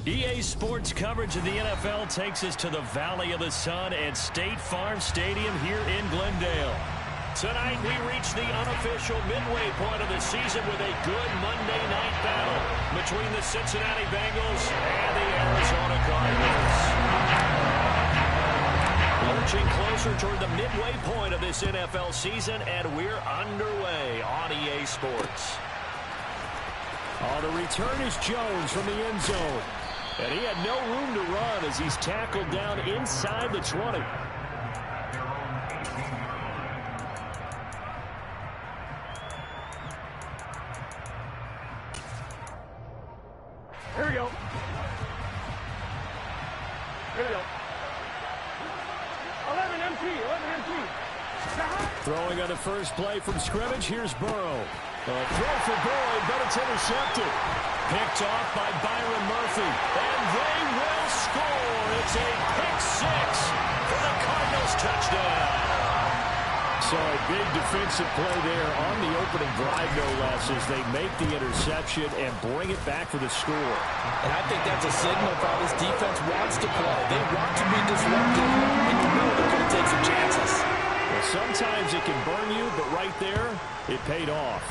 EA Sports coverage of the NFL takes us to the Valley of the Sun and State Farm Stadium here in Glendale. Tonight, we reach the unofficial midway point of the season with a good Monday night battle between the Cincinnati Bengals and the Arizona Cardinals. Lurching closer toward the midway point of this NFL season, and we're underway on EA Sports. On the return is Jones from the end zone. And he had no room to run as he's tackled down inside the 20. Here we go. Here we go. 11 MT. Throwing on the first play from scrimmage, here's Burrow. A throw for Boyd, but it's intercepted. Picked off by Byron Murphy. And they will score. It's a pick six for the Cardinals touchdown. So a big defensive play there on the opening drive, no less, as they make the interception and bring it back for the score. And I think that's a signal of how this defense wants to play. They want to be disruptive, and you know they're going to take some chances. Well, sometimes it can burn you, but right there, it paid off.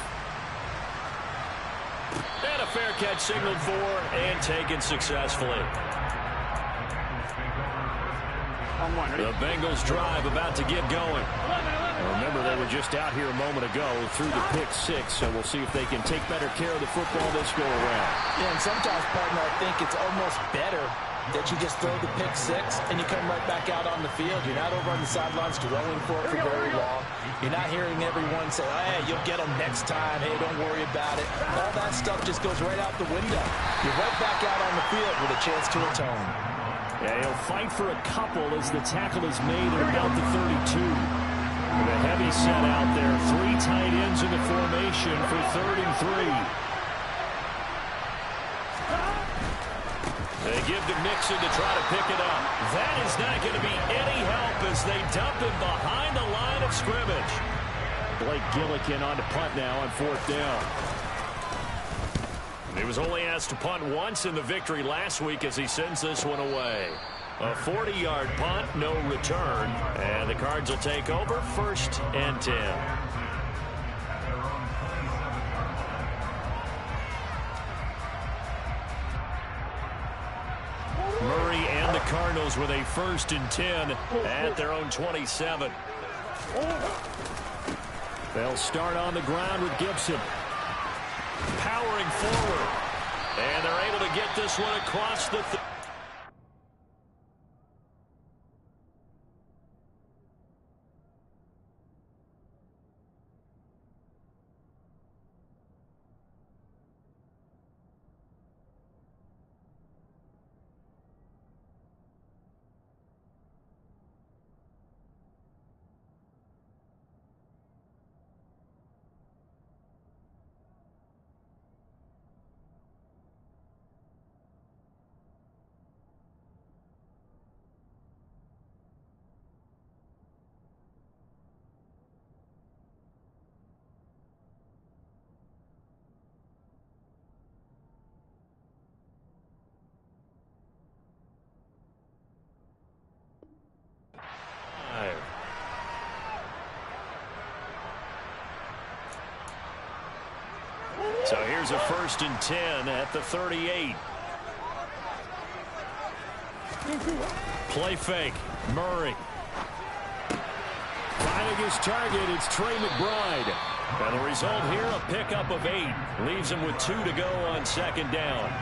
And a fair catch signaled for and taken successfully. The Bengals drive about to get going. Remember, they were just out here a moment ago through the pick six, so we'll see if they can take better care of the football this go-around. Yeah, and sometimes, partner, I think it's almost better that you just throw the pick six and you come right back out on the field. You're not over on the sidelines dwelling for it for very long. You're not hearing everyone say, oh, hey, you'll get them next time. Hey, don't worry about it. All that stuff just goes right out the window. You're right back out on the field with a chance to atone. Yeah, he'll fight for a couple as the tackle is made at about the 32. With a heavy set out there, three tight ends in the formation for 3rd and 3. They give to Mixon to try to pick it up. That is not going to be any help as they dump him behind the line of scrimmage. Blake Gillikin on to punt now on 4th down. He was only asked to punt once in the victory last week as he sends this one away. A 40-yard punt, no return. And the Cards will take over 1st and 10. Murray and the Cardinals with a 1st and 10 at their own 27. They'll start on the ground with Gibson. Powering forward. And they're able to get this one across the So here's a 1st and 10 at the 38. Play fake. Murray. Finding his target, it's Trey McBride. And the result here, a pickup of 8. Leaves him with 2 to go on 2nd down.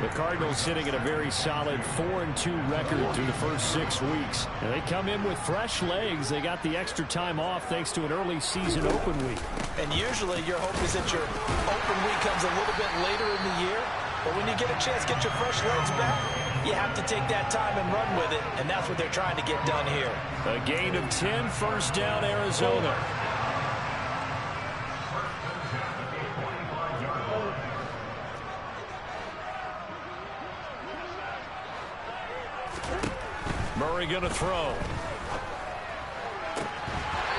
The Cardinals sitting at a very solid 4-2 record through the first 6 weeks. And they come in with fresh legs. They got the extra time off thanks to an early season open week. And usually your hope is that your open week comes a little bit later in the year. But when you get a chance to get your fresh legs back, you have to take that time and run with it. And that's what they're trying to get done here. A gain of 10, 1st down, Arizona. Murray going to throw.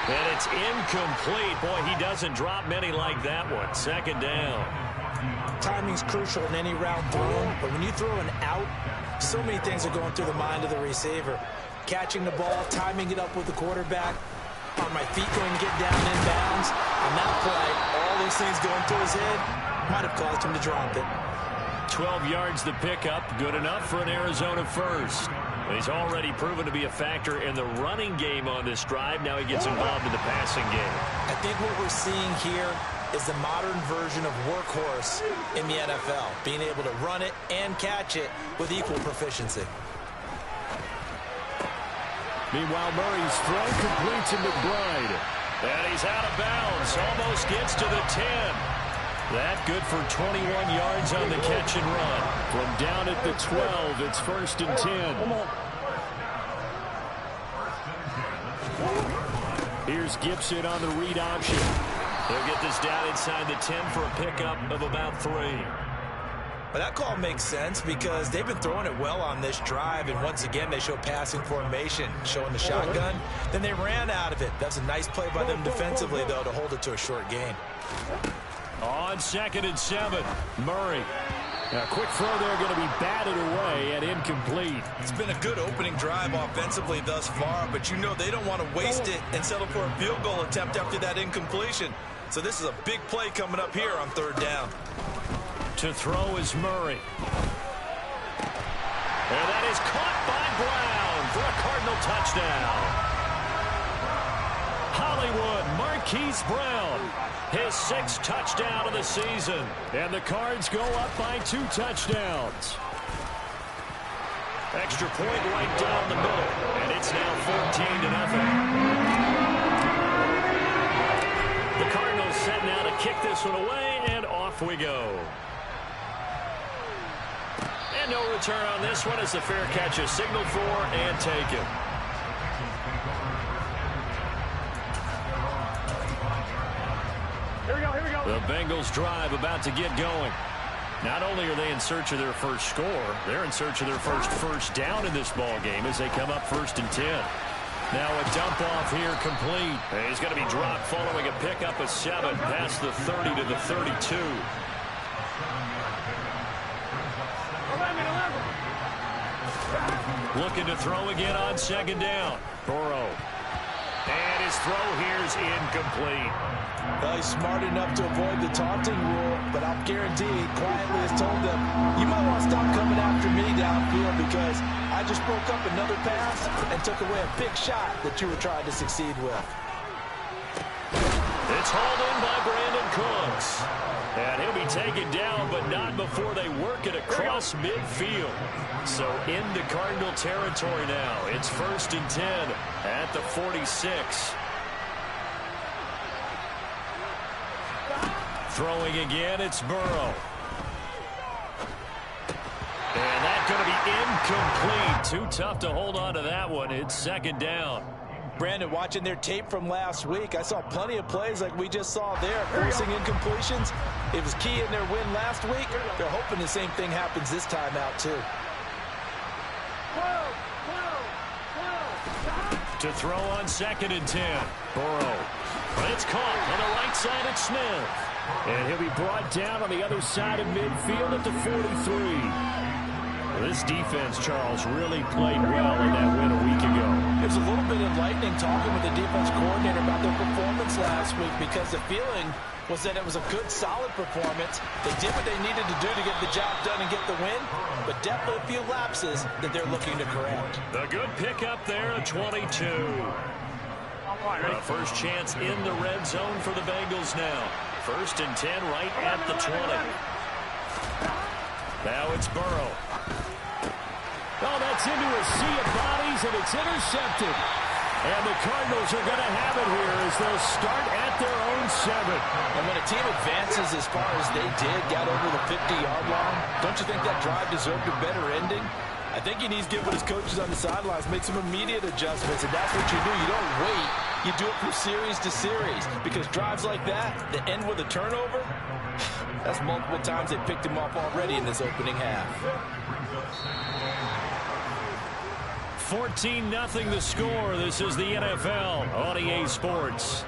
And it's incomplete. Boy, he doesn't drop many like that one. 2nd down. Timing's crucial in any route thrown, but when you throw an out, so many things are going through the mind of the receiver. Catching the ball, timing it up with the quarterback. Are my feet going to get down in bounds? On that play, all those things going through his head might have caused him to drop it. 12 yards the pickup, good enough for an Arizona first. He's already proven to be a factor in the running game on this drive. Now he gets involved in the passing game. I think what we're seeing here is the modern version of workhorse in the NFL, being able to run it and catch it with equal proficiency. Meanwhile, Murray's throw completes to McBride. And he's out of bounds, almost gets to the 10. That good for 21 yards on the catch and run. From down at the 12, it's 1st and 10. Here's Gibson on the read option. They'll get this down inside the 10 for a pickup of about 3. But that call makes sense because they've been throwing it well on this drive, and once again they show passing formation, showing the shotgun. Then they ran out of it. That's a nice play by them defensively, though, to hold it to a short gain. On 2nd and 7, Murray. A quick throw there going to be batted away and incomplete. It's been a good opening drive offensively thus far, but you know they don't want to waste it and settle for a field goal attempt after that incompletion. So this is a big play coming up here on 3rd down. To throw is Murray. And that is caught by Brown for a Cardinal touchdown. Hollywood Marquise Brown, his 6th touchdown of the season. And the Cards go up by 2 touchdowns. Extra point right down the middle, and it's now 14-0. The Cardinals set now to kick this one away, and off we go. And no return on this one as the fair catch is signaled for and taken. Here we go. The Bengals drive about to get going. Not only are they in search of their first score, they're in search of their first down in this ball game as they come up 1st and 10. Now a dump off here complete. And he's going to be dropped following a pickup of 7 past the 30 to the 32. Looking to throw again on 2nd down. Burrow. And his throw here is incomplete. Well, he's smart enough to avoid the taunting rule, but I'll guarantee he quietly has told them, you might want to stop coming after me downfield because I just broke up another pass and took away a big shot that you were trying to succeed with. It's hauled in by Brandon Cooks. And he'll be taken down, but not before they work it across midfield. So into Cardinal territory now. It's 1st and 10 at the 46. Throwing again, it's Burrow. And that's going to be incomplete. Too tough to hold on to that one. It's 2nd down. Brandon, watching their tape from last week, I saw plenty of plays like we just saw there, forcing incompletions. It was key in their win last week. They're hoping the same thing happens this time out, too. To throw on 2nd and 10. Burrow. It's caught on the right side at Smith. And he'll be brought down on the other side of midfield at the 43. This defense, Charles, really played well in that win a week ago. It was a little bit enlightening talking with the defense coordinator about their performance last week because the feeling was that it was a good, solid performance. They did what they needed to do to get the job done and get the win, but definitely a few lapses that they're looking to correct. The good pickup there at 22. The first chance in the red zone for the Bengals now. 1st and 10 right at the 20. Now it's Burrow. Oh, that's into a sea of bodies, and it's intercepted. And the Cardinals are going to have it here as they'll start at their own 7. And when a team advances as far as they did, got over the 50-yard line, don't you think that drive deserved a better ending? I think he needs to get with his coaches on the sidelines, make some immediate adjustments, and that's what you do. You don't wait. You do it from series to series because drives like that end with a turnover, that's multiple times they picked him off already in this opening half. 14-0 the score. This is the NFL on EA Sports.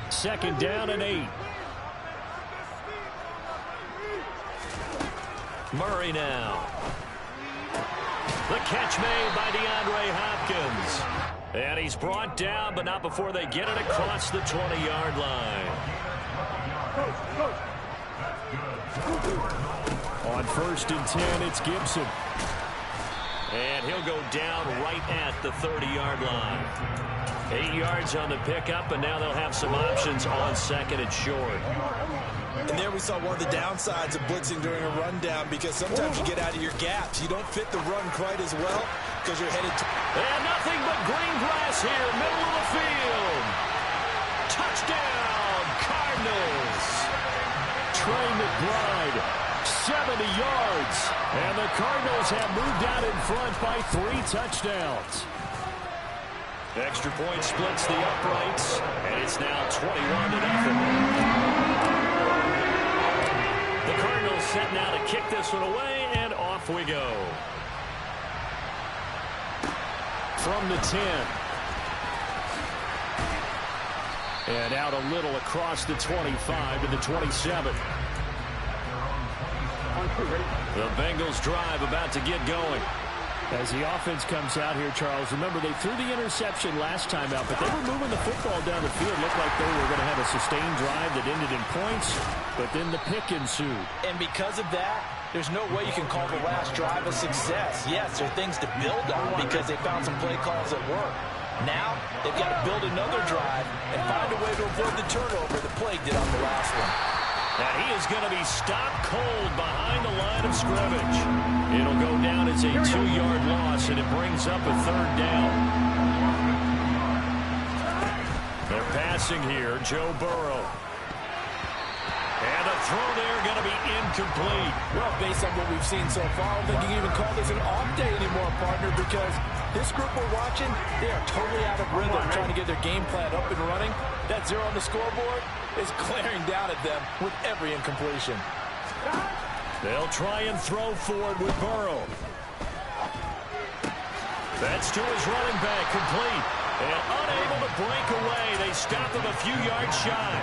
Second down and 8. Murray now. The catch made by DeAndre Hopkins. And he's brought down, but not before they get it across the 20-yard line. On 1st and 10, it's Gibson. And he'll go down right at the 30-yard line. 8 yards on the pickup, and now they'll have some options on 2nd and short. And there we saw one of the downsides of blitzing during a rundown, because sometimes you get out of your gaps. You don't fit the run quite as well because you're headed to... And nothing but green grass here, middle of the field. Touchdown, Cardinals. Trey McBride, 70 yards. And the Cardinals have moved out in front by 3 touchdowns. Extra point splits the uprights, and it's now 21-0. The Cardinals set now to kick this one away, and off we go. From the 10. And out a little across the 25 to the 27. The Bengals drive about to get going. As the offense comes out here, Charles, remember they threw the interception last time out, but they were moving the football down the field. Looked like they were going to have a sustained drive that ended in points, but then the pick ensued. And because of that, there's no way you can call the last drive a success. Yes, there are things to build on because they found some play calls that work. Now, they've got to build another drive and find a way to avoid the turnover that plagued it on the last one. And he is going to be stopped cold behind the line of scrimmage. It'll go down as a 2-yard loss, and it brings up a 3rd down. They're passing here, Joe Burrow. And the throw there going to be incomplete. Well, based on what we've seen so far, I don't think you can even call this an off day anymore, partner, because this group we're watching, they are totally out of rhythm trying to get their game plan up and running. That 0 on the scoreboard is glaring down at them with every incompletion. They'll try and throw forward with Burrow. That's to his running back, complete. And unable to break away. They stop him a few yards shy.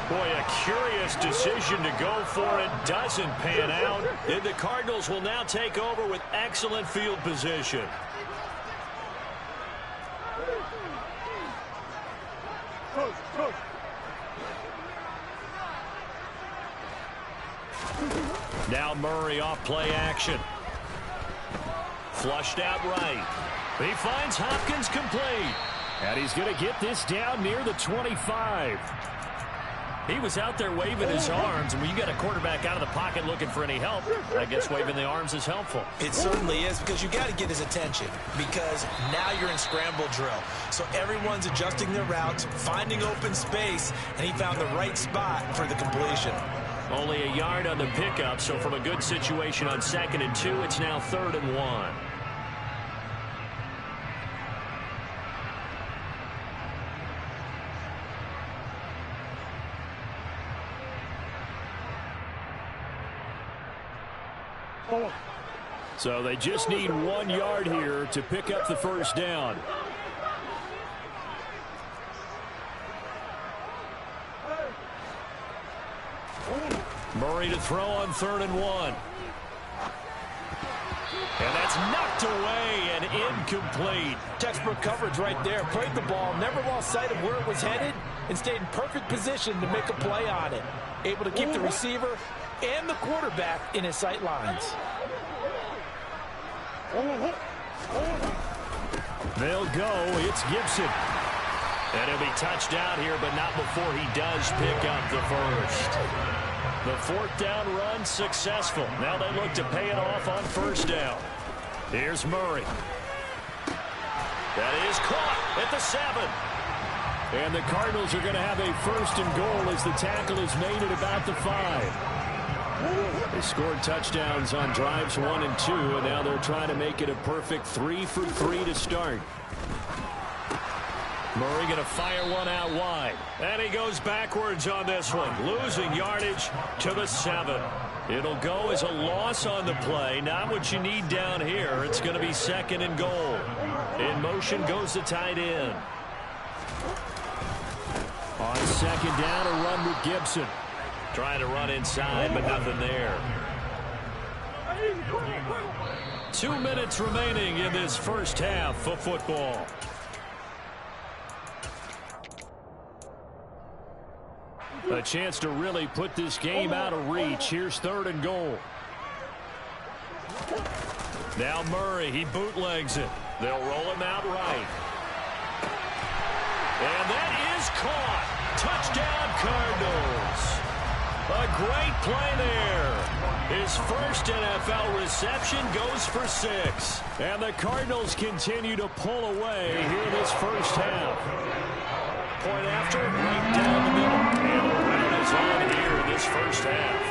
Boy, a curious decision to go for it. Doesn't pan out. And the Cardinals will now take over with excellent field position. Now Murray off play action. Flushed out right. He finds Hopkins complete. And he's going to get this down near the 25. He was out there waving his arms, and when you got a quarterback out of the pocket looking for any help, I guess waving the arms is helpful. It certainly is, because you got to get his attention, because now you're in scramble drill. So everyone's adjusting their routes, finding open space, and he found the right spot for the completion. Only a yard on the pickup, so from a good situation on 2nd and 2, it's now 3rd and 1. So they just need 1 yard here to pick up the 1st down. Murray to throw on 3rd and 1. And that's knocked away and incomplete. Textbook coverage right there. Played the ball, never lost sight of where it was headed, and stayed in perfect position to make a play on it. Able to keep the receiver and the quarterback in his sight lines. They'll go. It's Gibson. And he'll be touched out here, but not before he does pick up the 1st. The 4th down run successful. Now they look to pay it off on 1st down. Here's Murray. That is caught at the 7. And the Cardinals are going to have a 1st and goal as the tackle is made at about the 5. They scored touchdowns on drives 1 and 2, and now they're trying to make it a perfect 3 for 3 to start. Murray going to fire one out wide. And he goes backwards on this one, losing yardage to the 7. It'll go as a loss on the play. Not what you need down here. It's going to be 2nd and goal. In motion goes the tight end. On second down, a run with Gibson. Trying to run inside, but nothing there. 2 minutes remaining in this first half of football. A chance to really put this game out of reach. Here's 3rd and goal. Now Murray, he bootlegs it. They'll roll him out right. And that is caught. Touchdown, Cardinals. A great play there. His first NFL reception goes for 6. And the Cardinals continue to pull away here this first half. Point after, right down the middle. And the run is on here in this first half.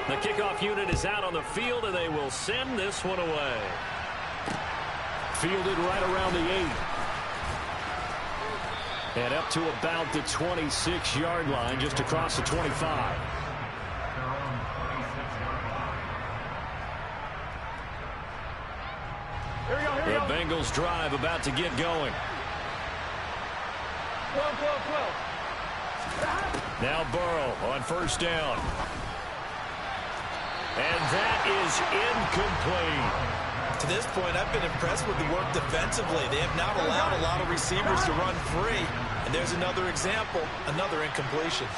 The kickoff unit is out on the field, and they will send this one away. Fielded right around the 8. And up to about the 26-yard line, just across the 25. The Bengals drive about to get going. Now Burrow on first down. And that is incomplete. To this point, I've been impressed with the work defensively. They have not allowed a lot of receivers to run free. And there's another example, another incompletion.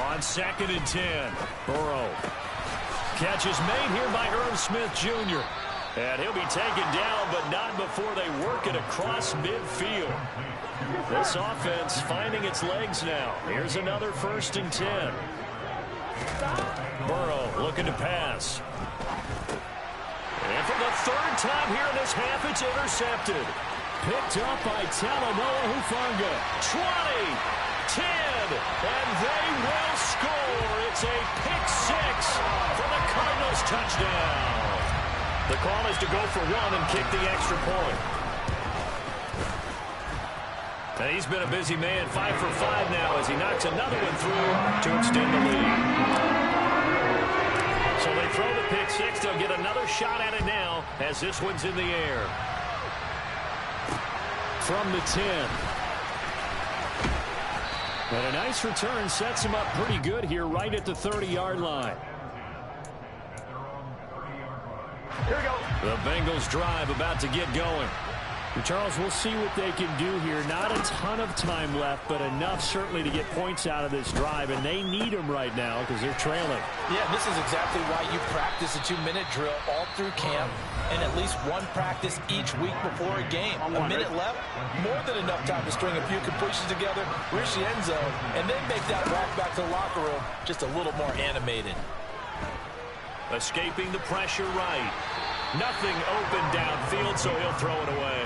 On 2nd and 10, Burrow. Catch is made here by Irv Smith Jr. And he'll be taken down, but not before they work it across midfield. This offense finding its legs now. Here's another 1st and 10. Burrow looking to pass. And for the 3rd time here in this half, it's intercepted. Picked up by Talanoa Hufanga. 20, 10, and they will score. It's a pick 6 for the Cardinals touchdown. The call is to go for 1 and kick the extra point. And he's been a busy man, 5 for 5 now as he knocks another one through to extend the lead. So they throw the pick 6. They'll get another shot at it now as this one's in the air. From the 10. And a nice return sets him up pretty good here right at the 30-yard line. Here we go. The Bengals drive about to get going. Charles, we'll see what they can do here. Not a ton of time left, but enough certainly to get points out of this drive, and they need them right now because they're trailing. Yeah, this is exactly why you practice a 2-minute drill all through camp and at least one practice each week before a game. A minute left, more than enough time to string a few completions together, reach the end zone, and then make that walk back to the locker room just a little more animated. Escaping the pressure right. Nothing open downfield, so he'll throw it away.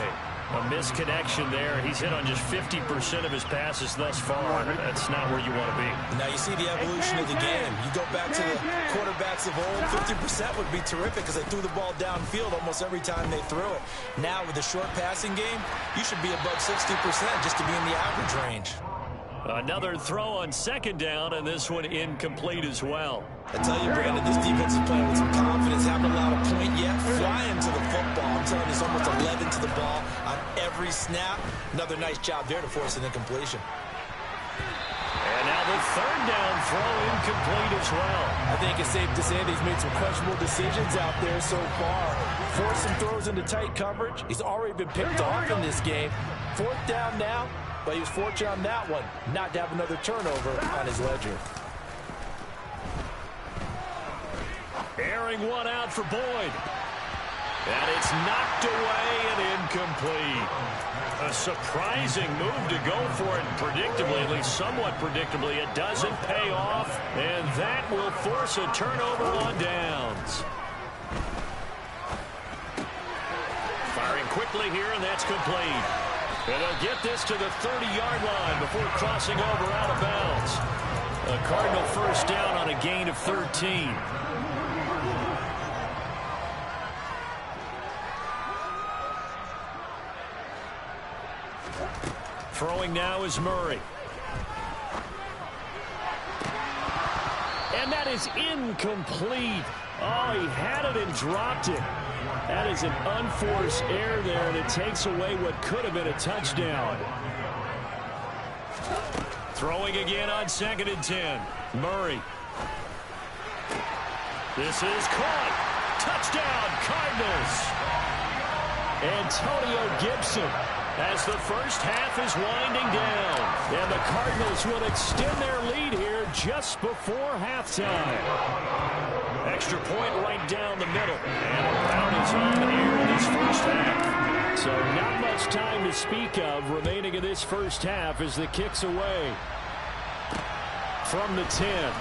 A misconnection there. He's hit on just 50% of his passes thus far. That's not where you want to be. Now you see the evolution of the game. You go back to the quarterbacks of old, 50% would be terrific because they threw the ball downfield almost every time they threw it. Now with the short passing game, you should be above 60% just to be in the average range. Another throw on 2nd down, and this one incomplete as well. I tell you, Brandon, this defense is playing with some confidence. Haven't allowed a point yet. Flying to the football. I'm telling you, it's almost 11 to the ball on every snap. Another nice job there to force an incompletion. And now the 3rd down throw incomplete as well. I think it's safe to say that he's made some questionable decisions out there so far. Forced some throws into tight coverage. He's already been picked off in this game. 4th down now. But he was fortunate on that one, not to have another turnover on his ledger. Airing one out for Boyd. And it's knocked away and incomplete. A surprising move to go for it predictably, at least somewhat predictably. It doesn't pay off, and that will force a turnover on downs. Firing quickly here, and that's complete. And they'll get this to the 30-yard line before crossing over out of bounds. A Cardinal 1st down on a gain of 13. Throwing now is Murray. And that is incomplete. Oh, he had it and dropped it. That is an unforced error there, and it takes away what could have been a touchdown. Throwing again on 2nd and 10. Murray. This is caught. Touchdown, Cardinals. Antonio Gibson as the first half is winding down. And the Cardinals will extend their lead here just before halftime. Extra point right down the middle. And a crowd is on here in this first half. So not much time to speak of remaining in this first half as the kick's away from the 10.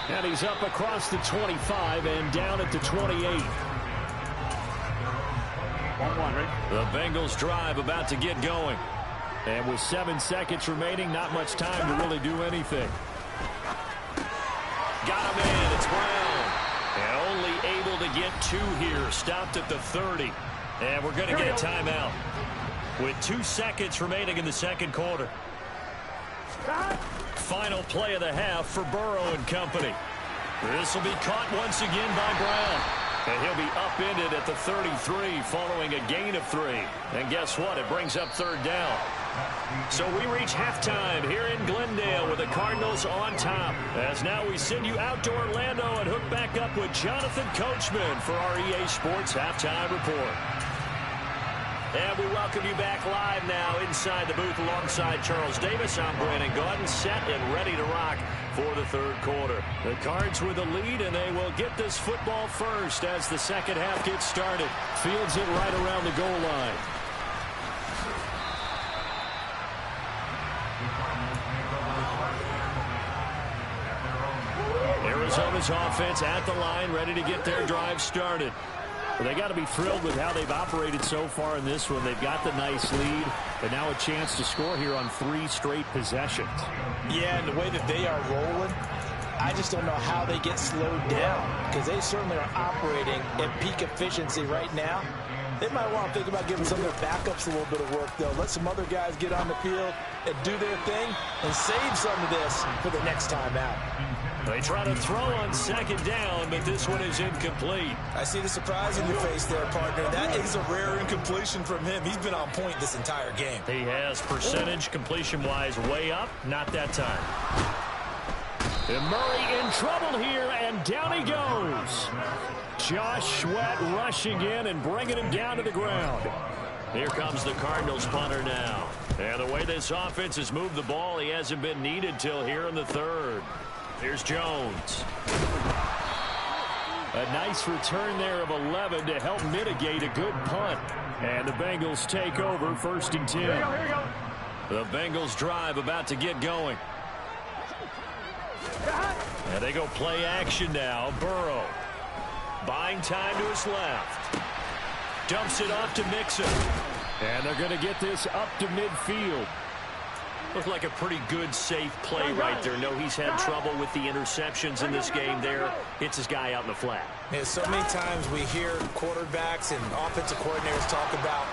And he's up across the 25 and down at the 28. 1-1, right? The Bengals drive about to get going. And with 7 seconds remaining, not much time to really do anything. Got him in. It's Brown. And only able to get 2 here. Stopped at the 30. And we're going to get a timeout with 2 seconds remaining in the second quarter. Final play of the half for Burrow and company. This will be caught once again by Brown. And he'll be upended at the 33 following a gain of 3. And guess what? It brings up 3rd down. So we reach halftime here in Glendale with the Cardinals on top. As now we send you out to Orlando and hook back up with Jonathan Coachman for our EA Sports Halftime Report. And we welcome you back live now inside the booth alongside Charles Davis. I'm Brandon Gaudin, set and ready to rock for the 3rd quarter. The Cards with the lead, and they will get this football first as the second half gets started. Fields it right around the goal line. Arizona's offense at the line, ready to get their drive started. Well, they got to be thrilled with how they've operated so far in this one. They've got the nice lead, and now a chance to score here on 3 straight possessions. Yeah, and the way that they are rolling, I just don't know how they get slowed down, because they certainly are operating at peak efficiency right now. They might want to think about giving some of their backups a little bit of work, though. Let some other guys get on the field and do their thing and save some of this for the next time out. They try to throw on 2nd down, but this one is incomplete. I see the surprise in your face there, partner. That is a rare incompletion from him. He's been on point this entire game. He has percentage completion-wise way up. Not that time. And Murray in trouble here, and down he goes. Josh Sweat rushing in and bringing him down to the ground. Here comes the Cardinals punter now. And the way this offense has moved the ball, he hasn't been needed till here in the 3rd. Here's Jones. A nice return there of 11 to help mitigate a good punt. And the Bengals take over 1st and 10. Here we go. The Bengals drive about to get going. And they go play action now. Burrow. Buying time to his left. Dumps it off to Mixon. And they're going to get this up to midfield. Looked like a pretty good, safe play right there. No, he's had trouble with the interceptions in this game there. Hits his guy out in the flat. Yeah, so many times we hear quarterbacks and offensive coordinators talk about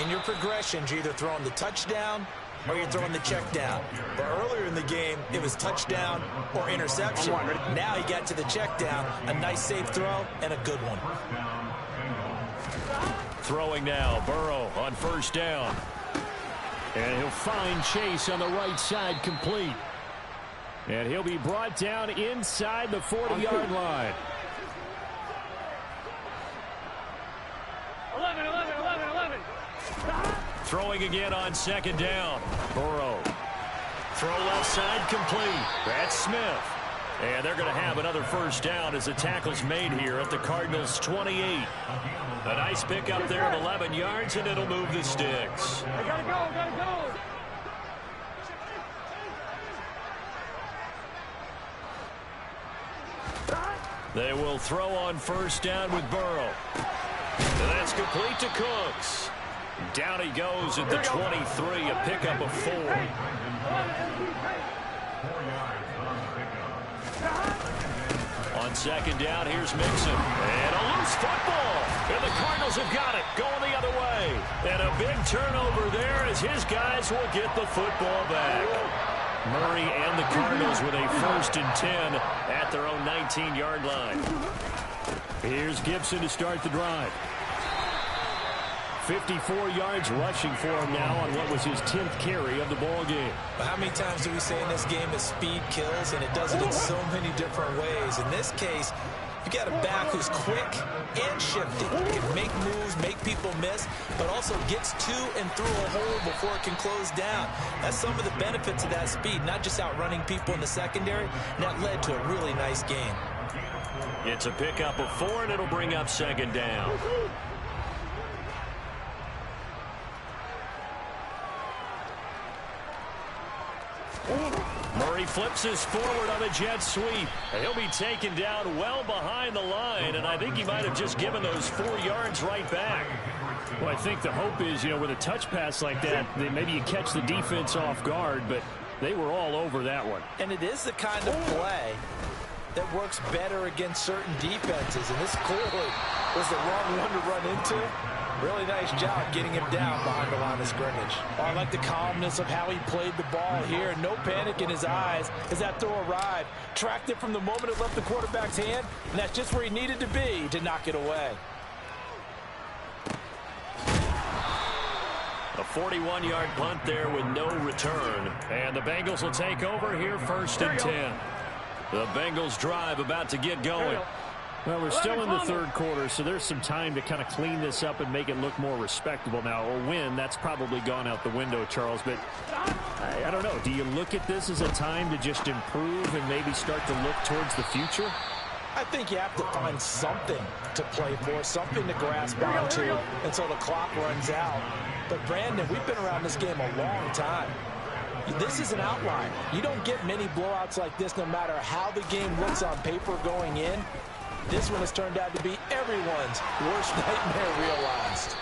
in your progressions, you're either throwing the touchdown or you're throwing the check down. But earlier in the game, it was touchdown or interception. Now he got to the check down, a nice safe throw, and a good one. Throwing now, Burrow on 1st down. And he'll find Chase on the right side complete. And he'll be brought down inside the 40-yard line. 11. Throwing again on 2nd down. Burrow. Throw left side complete. That's Smith. And they're going to have another 1st down as the tackle's made here at the Cardinals' 28. A nice pick up there of 11 yards, and it'll move the sticks. I gotta go. They will throw on 1st down with Burrow. And that's complete to Cooks. Down he goes at the 23, a pickup of 4. On 2nd down, here's Mixon. And a loose football. And the Cardinals have got it, going the other way. And a big turnover there as his guys will get the football back. Murray and the Cardinals with a 1st and 10 at their own 19-yard line. Here's Gibson to start the drive. 54 yards rushing for him now on what was his 10th carry of the ball game. But how many times do we say in this game that speed kills, and it does it in so many different ways? In this case, you got a back who's quick and shifty. He can make moves, make people miss, but also gets to and through a hole before it can close down. That's some of the benefits of that speed, not just outrunning people in the secondary. And that led to a really nice game. It's a pickup of 4, and it'll bring up second down. Murray flips us forward on a jet sweep. He'll be taken down well behind the line, and I think he might have just given those 4 yards right back. Well, I think the hope is, with a touch pass like that, maybe you catch the defense off guard, but they were all over that one. And it is the kind of play that works better against certain defenses, and this clearly was the wrong one to run into. Really nice job getting him down behind the line of scrimmage. Oh, I like the calmness of how he played the ball here. No panic in his eyes as that throw arrived. Tracked it from the moment it left the quarterback's hand, and that's just where he needed to be to knock it away. A 41-yard punt there with no return. And the Bengals will take over here, 1st and 10. The Bengals drive about to get going. Well, we're still in the third quarter, so there's some time to kind of clean this up and make it look more respectable. Now, a win, that's probably gone out the window, Charles, but I don't know. Do you look at this as a time to just improve and maybe start to look towards the future? I think you have to find something to play for, something to grasp onto until the clock runs out. But, Brandon, we've been around this game a long time. This is an outline. You don't get many blowouts like this no matter how the game looks on paper going in. This one has turned out to be everyone's worst nightmare realized.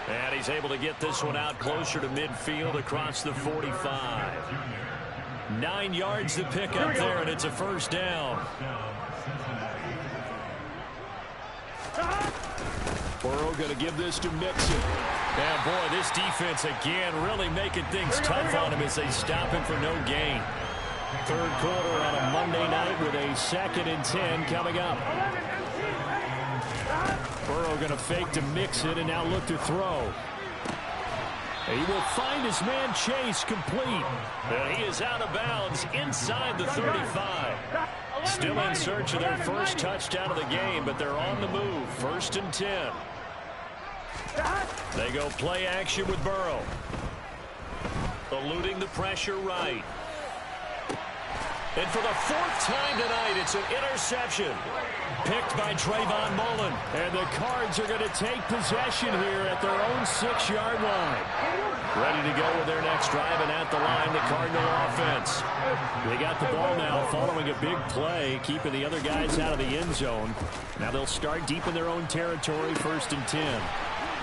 And he's able to get this one out closer to midfield across the 45. 9 yards to pick up there, and it's a first down. Burrow going to give this to Mixon. And, boy, this defense again really making things tough on him as they stop him for no gain. Third quarter on a Monday night with a 2nd and 10 coming up. Burrow going to fake to Mixon and now look to throw. He will find his man Chase complete. And he is out of bounds inside the 35. Still in search of their first touchdown of the game, but they're on the move. 1st and 10. They go play action with Burrow. Eluding the pressure right. And for the 4th time tonight, it's an interception. Picked by Trayvon Mullen. And the Cards are going to take possession here at their own 6-yard line. Ready to go with their next drive, and at the line, the Cardinal offense. They got the ball now following a big play, keeping the other guys out of the end zone. Now they'll start deep in their own territory, 1st and 10.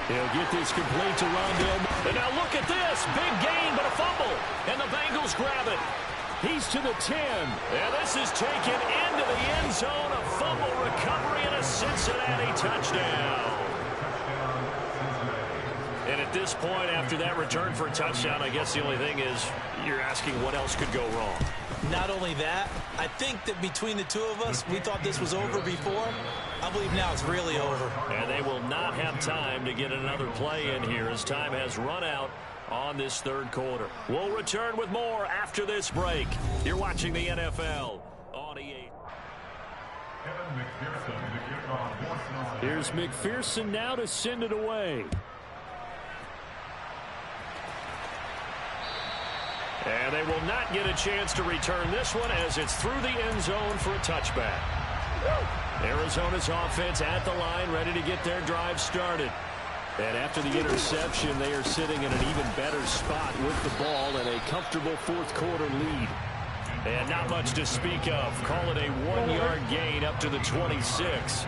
He'll get this complete to Rondell. And now look at this. Big gain, but a fumble. And the Bengals grab it. He's to the 10. And this is taken into the end zone. A fumble recovery and a Cincinnati touchdown. And at this point, after that return for a touchdown, I guess the only thing is you're asking what else could go wrong. Not only that, I think that between the two of us, we thought this was over before. I believe now it's really over. And they will not have time to get another play in here as time has run out on this third quarter. We'll return with more after this break. You're watching the NFL on EA. Here's McPherson now to send it away. And they will not get a chance to return this one as it's through the end zone for a touchback. Arizona's offense at the line, ready to get their drive started. And after the interception, they are sitting in an even better spot with the ball and a comfortable 4th quarter lead. And not much to speak of. Call it a 1-yard gain up to the 26.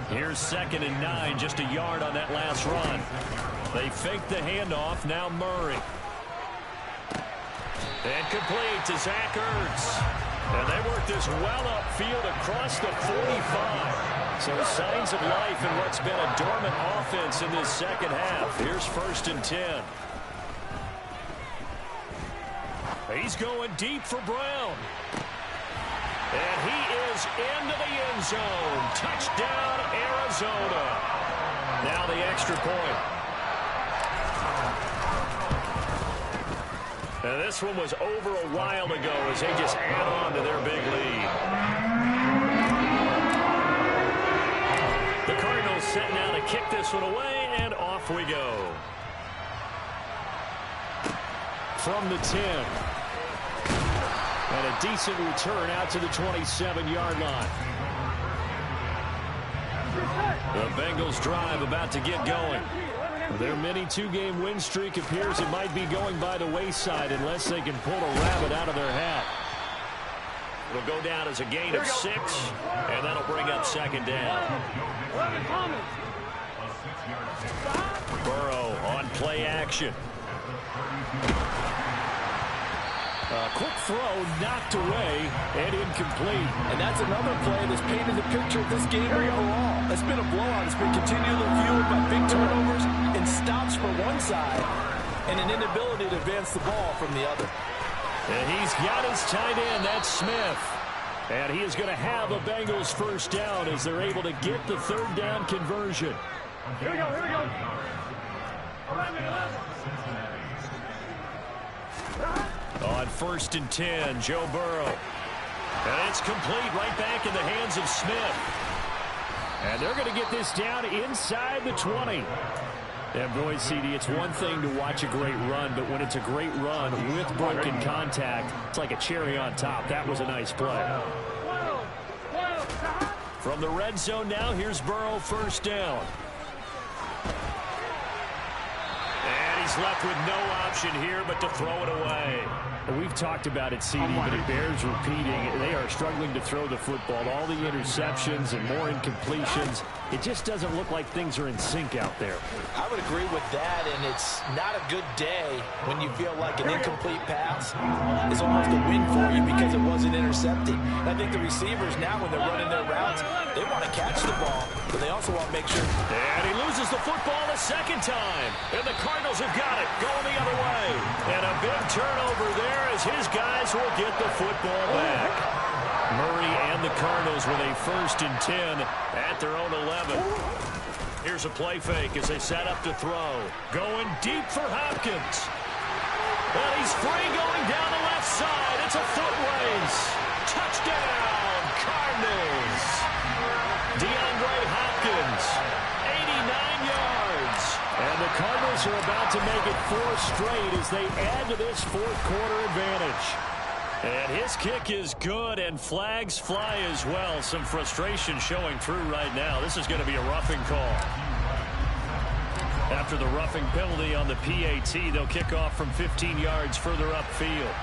Here's 2nd and 9, just a yard on that last run. They fake the handoff, now Murray. And complete to Zach Ertz. And they work this well upfield across the 45. So signs of life in what's been a dormant offense in this second half. Here's 1st and 10. He's going deep for Brown. And he is into the end zone. Touchdown, Arizona. Now the extra point. And this one was over a while ago as they just add on to their big lead. The Cardinals set now to kick this one away, and off we go. From the 10. And a decent return out to the 27-yard line. The Bengals drive about to get going. Their mini two-game win streak appears it might be going by the wayside unless they can pull a rabbit out of their hat. It'll go down as a gain of 6, and that'll bring up second down. Burrow on play action. Quick throw knocked away and incomplete. And that's another play that's painted the picture of this game overall. It's been a blowout. It's been continually fueled by big turnovers and stops for one side and an inability to advance the ball from the other. And he's got his tight end, that's Smith. And he is going to have a Bengals first down as they're able to get the third down conversion. Here we go. On 1st and 10, Joe Burrow. And it's complete right back in the hands of Smith. And they're going to get this down inside the 20. And boy, CD, it's one thing to watch a great run, but when it's a great run with broken contact, it's like a cherry on top. That was a nice play. From the red zone now, here's Burrow, first down. And he's left with no option here but to throw it away. We've talked about it, CD, but it bears repeating. They are struggling to throw the football. All the interceptions and more incompletions. It just doesn't look like things are in sync out there. I would agree with that, and it's not a good day when you feel like an incomplete pass is almost a win for you because it wasn't intercepted. And I think the receivers now, when they're running their routes, they want to catch the ball, but they also want to make sure. And he loses the football a second time. And the Cardinals have got it, going the other way. And a big turnover there as his guys will get the football back. Murray and the Cardinals with a 1st and 10 at their own 11. Here's a play fake as they set up to throw. Going deep for Hopkins. And he's free going down the left side. It's a foot race. Touchdown, Cardinals. DeAndre Hopkins, 89 yards. And the Cardinals are about to make it 4 straight as they add to this fourth quarter advantage. And his kick is good, and flags fly as well. Some frustration showing through right now. This is going to be a roughing call. After the roughing penalty on the PAT, they'll kick off from 15 yards further upfield.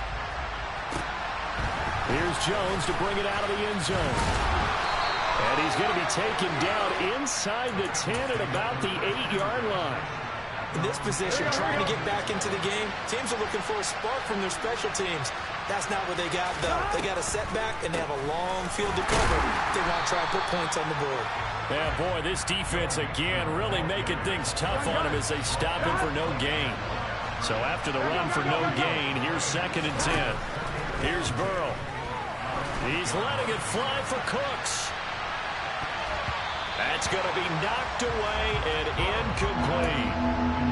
Here's Jones to bring it out of the end zone. And he's going to be taken down inside the 10 at about the 8-yard line. In this position, trying to get back into the game, teams are looking for a spark from their special teams. That's not what they got, though. They got a setback, and they have a long field to cover. They want to try and put points on the board. Yeah, boy, this defense again really making things tough on him as they stop him for no gain. So after the run for no gain, here's 2nd and 10. Here's Burrow. He's letting it fly for Cooks. That's going to be knocked away and incomplete.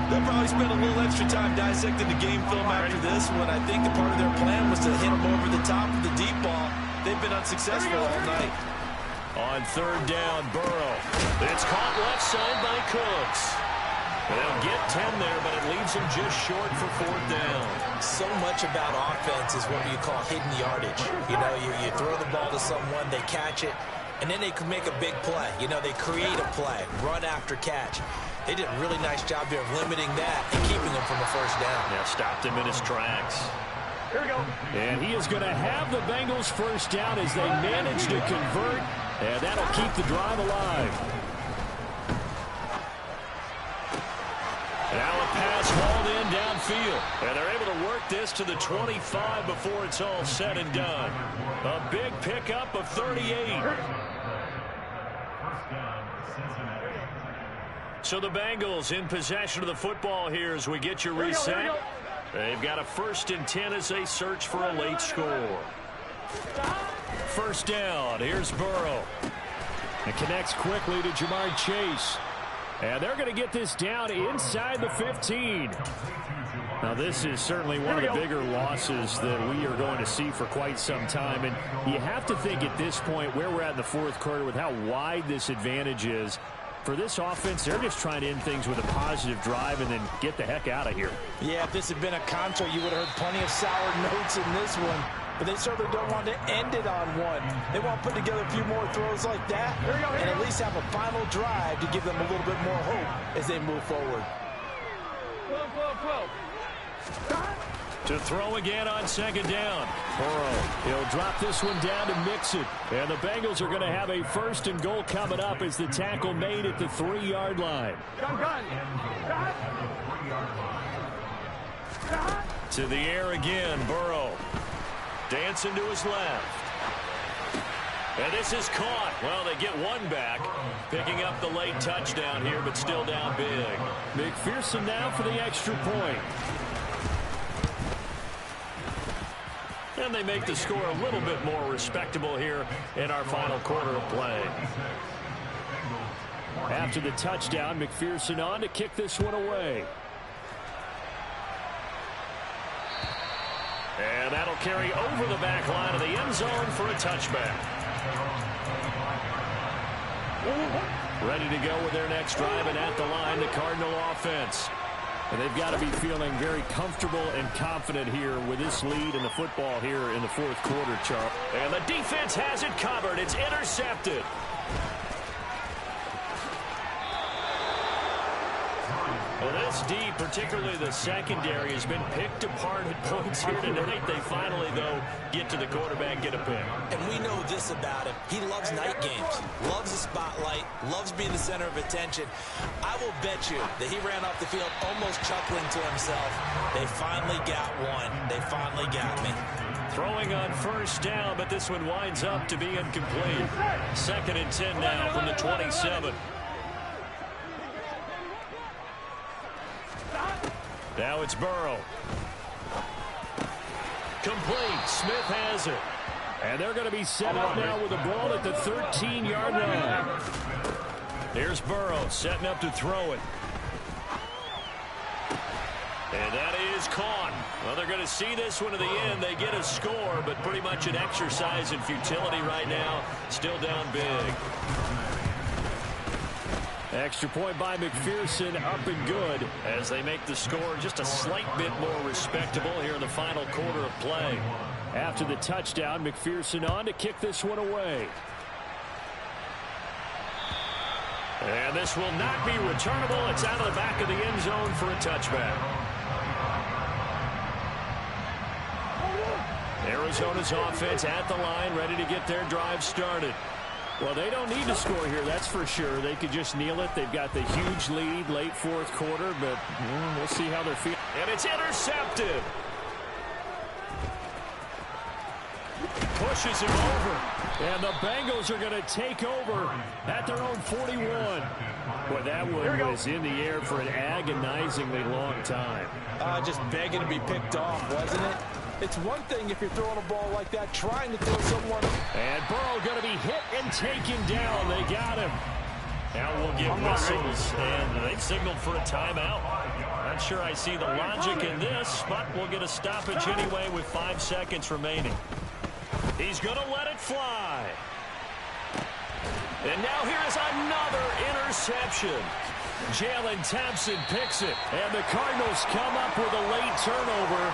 They'll probably spend a little extra time dissecting the game film after this one. I think the part of their plan was to hit them over the top of the deep ball. They've been unsuccessful all night. On 3rd down, Burrow. It's caught left side by Cooks. They'll get 10 there, but it leaves them just short for 4th down. So much about offense is what you call hidden yardage. You know, you throw the ball to someone, they catch it, and then they can make a big play. You know, they create a play, run after catch. They did a really nice job there of limiting that and keeping him from a 1st down. Yeah, stopped him in his tracks. Here we go. And he is going to have the Bengals first down as they manage to convert, and that'll keep the drive alive. Now a pass hauled in downfield. And they're able to work this to the 25 before it's all said and done. A big pickup of 38. So the Bengals in possession of the football here as we get your reset. They've got a 1st and 10 as they search for a late score. 1st down. Here's Burrow. It connects quickly to Jamar Chase. And they're going to get this down inside the 15. Now, this is certainly one of the bigger losses that we are going to see for quite some time. And you have to think at this point where we're at in the fourth quarter with how wide this advantage is. For this offense, they're just trying to end things with a positive drive and then get the heck out of here. Yeah, if this had been a concert, you would have heard plenty of sour notes in this one. But they certainly don't want to end it on one. They want to put together a few more throws like that and at least have a final drive to give them a little bit more hope as they move forward. To throw again on second down. Burrow, he'll drop this one down to mix it. And the Bengals are going to have a 1st and goal coming up as the tackle made at the 3-yard line. To the air again, Burrow. Dancing to his left. And this is caught. Well, they get one back. Picking up the late touchdown here, but still down big. McPherson now for the extra point. And they make the score a little bit more respectable here in our final quarter of play. After the touchdown, McPherson on to kick this one away. And that'll carry over the back line of the end zone for a touchback. Ready to go with their next drive, and at the line, the Cardinal offense. And they've got to be feeling very comfortable and confident here with this lead in the football here in the fourth quarter, Charles. And the defense has it covered. It's intercepted. Well, this D, particularly the secondary, has been picked apart at points here tonight. They finally, though, get to the quarterback, get a pick. And we know this about him. He loves night games, loves the spotlight, loves being the center of attention. I will bet you that he ran off the field almost chuckling to himself. They finally got one. They finally got me. Throwing on first down, but this one winds up to be incomplete. 2nd and 10 now from the 27. Now it's Burrow. Complete. Smith has it. And they're going to be set up now with the ball at the 13-yard line. Here's Burrow setting up to throw it. And that is caught. Well, they're going to see this one to the end. They get a score, but pretty much an exercise in futility right now. Still down big. Extra point by McPherson, up and good. As they make the score just a slight bit more respectable here in the final quarter of play. After the touchdown, McPherson on to kick this one away. And this will not be returnable. It's out of the back of the end zone for a touchback. Arizona's offense at the line, ready to get their drive started. Well, they don't need to score here, that's for sure. They could just kneel it. They've got the huge lead late fourth quarter, but we'll see how they're feeling. And it's intercepted. Pushes him over. And the Bengals are going to take over at their own 41. Boy, that one was in the air for an agonizingly long time. Just begging to be picked off, wasn't it? It's one thing if you're throwing a ball like that, trying to throw someone. And Burrow going to be hit and taken down. They got him. Now we'll give whistles, and they've signaled for a timeout. Not sure I see the logic in this, but we'll get a stoppage anyway with 5 seconds remaining. He's going to let it fly. And now here is another interception. Jalen Thompson picks it. And the Cardinals come up with a late turnover.